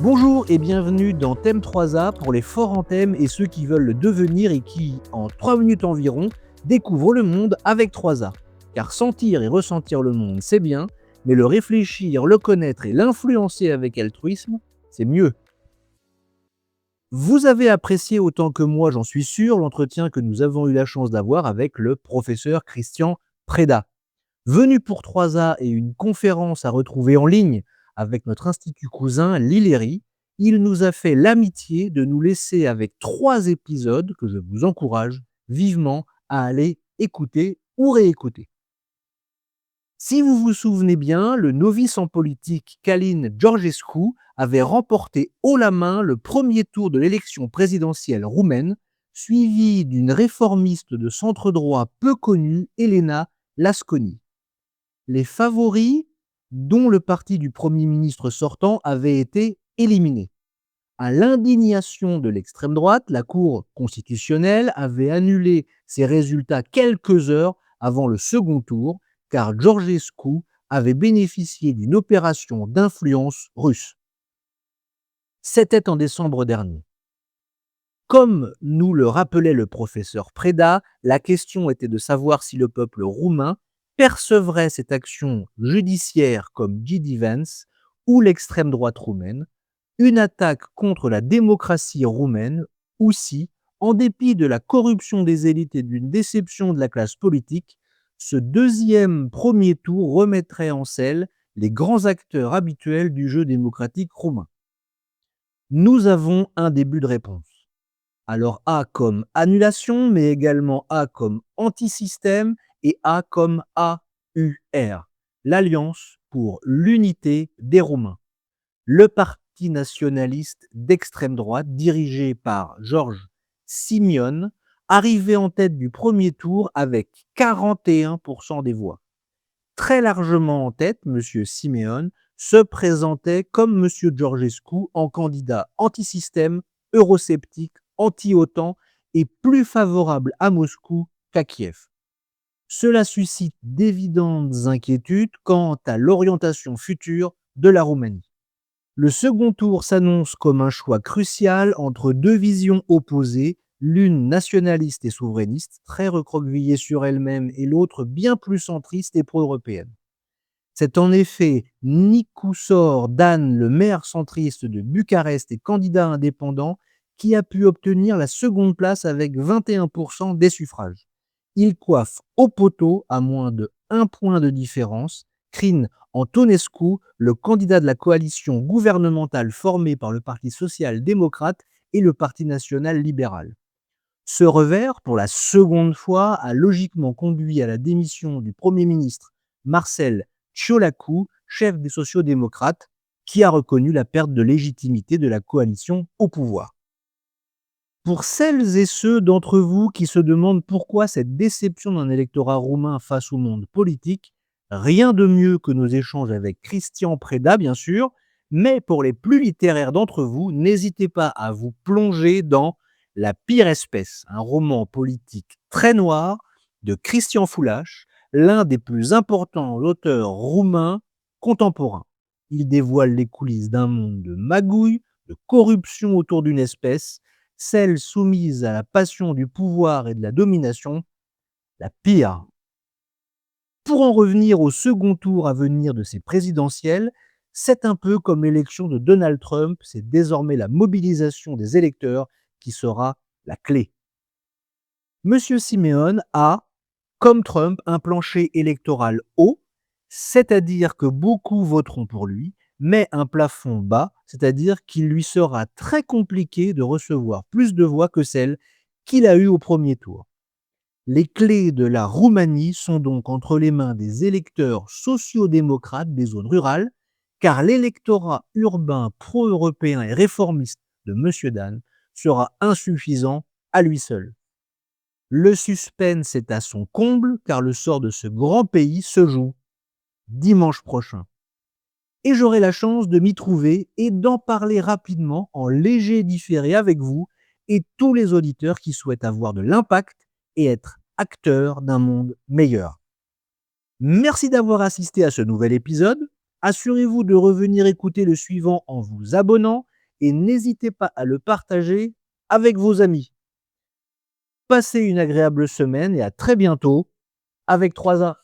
Bonjour et bienvenue dans Thème 3A pour les forts en thème et ceux qui veulent le devenir et qui, en 3 minutes environ, découvrent le monde avec 3A. Car sentir et ressentir le monde, c'est bien, mais le réfléchir, le connaître et l'influencer avec altruisme, c'est mieux. Vous avez apprécié autant que moi, j'en suis sûr, l'entretien que nous avons eu la chance d'avoir avec le professeur Christian Preda. Venu pour 3A et une conférence à retrouver en ligne avec notre institut cousin l'ILERI, il nous a fait l'amitié de nous laisser avec 3 épisodes que je vous encourage vivement à aller écouter ou réécouter. Si vous vous souvenez bien, le novice en politique Călin Georgescu avait remporté haut la main le premier tour de l'élection présidentielle roumaine, suivi d'une réformiste de centre droit peu connue, Elena Lasconi. Les favoris, dont le parti du Premier ministre sortant, avaient été éliminés. À l'indignation de l'extrême droite, la Cour constitutionnelle avait annulé ces résultats quelques heures avant le second tour, car Georgescu avait bénéficié d'une opération d'influence russe. C'était en décembre dernier. Comme nous le rappelait le professeur Preda, la question était de savoir si le peuple roumain percevrait cette action judiciaire comme J.D. Vance ou l'extrême droite roumaine, une attaque contre la démocratie roumaine, ou si, en dépit de la corruption des élites et d'une déception de la classe politique, ce deuxième premier tour remettrait en selle les grands acteurs habituels du jeu démocratique roumain. Nous avons un début de réponse. Alors A comme annulation, mais également A comme anti-système et A comme AUR, l'Alliance pour l'unité des Roumains. Le parti nationaliste d'extrême droite, dirigé par George Simion, arrivé en tête du premier tour avec 41% des voix. Très largement en tête, M. Simeon se présentait comme M. Georgescu en candidat anti-système, eurosceptique, anti-OTAN et plus favorable à Moscou qu'à Kiev. Cela suscite d'évidentes inquiétudes quant à l'orientation future de la Roumanie. Le second tour s'annonce comme un choix crucial entre deux visions opposées, l'une nationaliste et souverainiste, très recroquevillée sur elle-même, et l'autre bien plus centriste et pro-européenne. C'est en effet Nicusor Dan, le maire centriste de Bucarest et candidat indépendant, qui a pu obtenir la seconde place avec 21% des suffrages. Il coiffe au poteau, à moins de 1 point de différence, Crin Antonescu, le candidat de la coalition gouvernementale formée par le Parti social-démocrate et le Parti national libéral. Ce revers, pour la seconde fois, a logiquement conduit à la démission du Premier ministre Marcel Ciolacu, chef des sociaux-démocrates, qui a reconnu la perte de légitimité de la coalition au pouvoir. Pour celles et ceux d'entre vous qui se demandent pourquoi cette déception d'un électorat roumain face au monde politique, rien de mieux que nos échanges avec Christian Preda, bien sûr, mais pour les plus littéraires d'entre vous, n'hésitez pas à vous plonger dans La pire espèce, un roman politique très noir de Christian Foulache, l'un des plus importants auteurs roumains contemporains. Il dévoile les coulisses d'un monde de magouilles, de corruption autour d'une espèce, celle soumise à la passion du pouvoir et de la domination, la pire. Pour en revenir au second tour à venir de ces présidentielles, c'est un peu comme l'élection de Donald Trump, c'est désormais la mobilisation des électeurs qui sera la clé. Monsieur Simeon a, comme Trump, un plancher électoral haut, c'est-à-dire que beaucoup voteront pour lui, mais un plafond bas, c'est-à-dire qu'il lui sera très compliqué de recevoir plus de voix que celles qu'il a eues au premier tour. Les clés de la Roumanie sont donc entre les mains des électeurs sociaux-démocrates des zones rurales, car l'électorat urbain pro-européen et réformiste de M. Dan sera insuffisant à lui seul. Le suspense est à son comble, car le sort de ce grand pays se joue dimanche prochain. Et j'aurai la chance de m'y trouver et d'en parler rapidement en léger différé avec vous et tous les auditeurs qui souhaitent avoir de l'impact et être acteurs d'un monde meilleur. Merci d'avoir assisté à ce nouvel épisode. Assurez-vous de revenir écouter le suivant en vous abonnant et n'hésitez pas à le partager avec vos amis. Passez une agréable semaine et à très bientôt avec 3A.